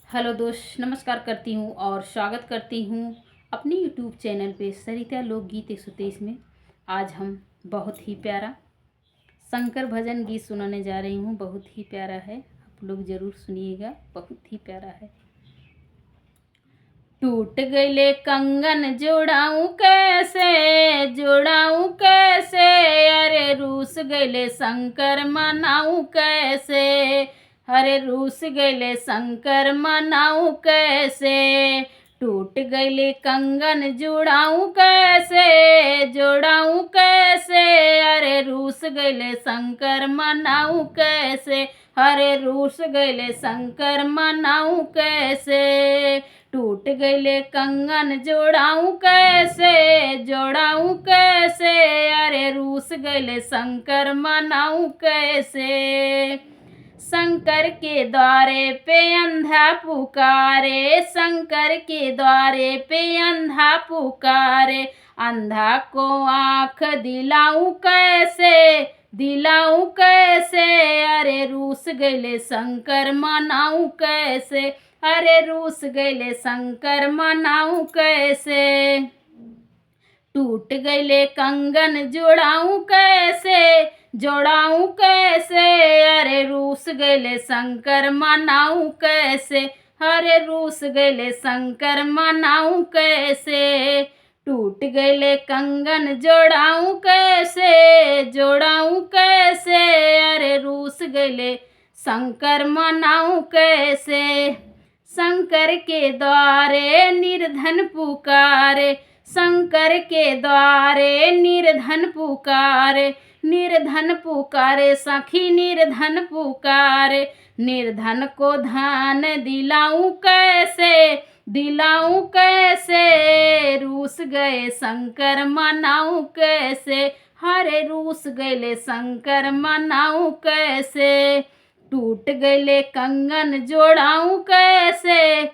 Hello दोस्त, नमस्कार करती हूँ और स्वागत करती हूँ अपनी यूट्यूब चैनल पे सरिता लोकगीत 123 में। आज हम बहुत ही प्यारा शंकर भजन गीत सुनाने जा रही हूँ। बहुत ही प्यारा है, आप लोग ज़रूर सुनिएगा, बहुत ही प्यारा है। टूट गईले कंगन जोड़ाऊँ कैसे, अरे रूस गईले शंकर मनाऊँ कैसे, अरे रूस गईले शंकर मनाऊँ कैसे। टूट गईले कंगन जोड़ाऊँ कैसे, अरे रूस गईले शंकर मनाऊँ कैसे, अरे रूस गईले शंकर मनाऊँ कैसे। टूट गईले कंगन जोड़ाऊँ कैसे, अरे रूस गईले शंकर मनाऊँ कैसे। शंकर के द्वारे पे अंधा पुकारे, शंकर के द्वारे पे अंधा पुकारे, अंधा को आँख दिलाऊँ कैसे, अरे रूस गईले शंकर मनाऊँ कैसे, अरे रूस गईले शंकर मनाऊँ कैसे। टूट गईले कंगन जोड़ाऊँ कैसे, अरे रूस गईले शंकर मनाऊँ कैसे, अरे रूस गईले शंकर मनाऊँ कैसे। टूट गईले कंगन जोड़ाऊँ कैसे, अरे रूस गईले शंकर मनाऊँ कैसे। शंकर के द्वारे निर्धन पुकारे, शंकर के द्वारे निर्धन पुकारे, सखी निर्धन पुकारे, निर्धन को धन दिलाऊँ कैसे, रूस गए शंकर मनाऊँ कैसे, हरे रूस गईले शंकर मनाऊँ कैसे। टूट गईले कंगन जोड़ाऊँ कैसे,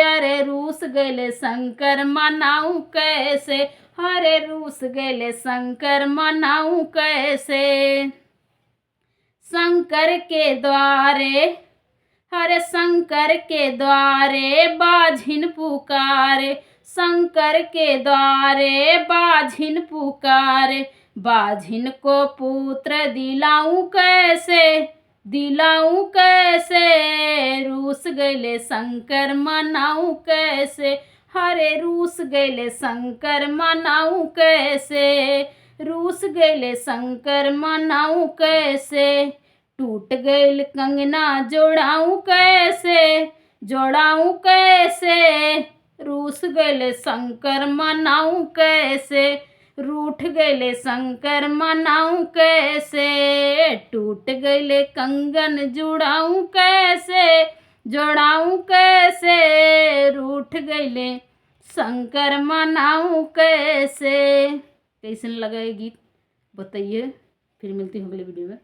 अरे रूस गईले शंकर मनाऊँ कैसे, अरे रूस गईले शंकर मनाऊँ कैसे। शंकर के द्वारे, हरे शंकर के द्वारे बाझिन पुकारे, शंकर के द्वारे बाझिन पुकारे, बाझिन को पुत्र दिलाऊँ कैसे, रूस गईले शंकर मनाऊँ कैसे, हरे रूस गईले शंकर मनाऊँ कैसे, रूस गईले शंकर मनाऊँ कैसे। टूट गईल कंगना जोड़ाऊँ कैसे, रूस गईले शंकर मनाऊँ कैसे, रूठ गईले शंकर मनाऊँ कैसे। टूट गईले कंगन जोड़ाऊँ कैसे, रूठ गईले शंकर मनाऊँ कैसे। कैसन लगा ये गीत बताइए। फिर मिलती हूँ अगले वीडियो में।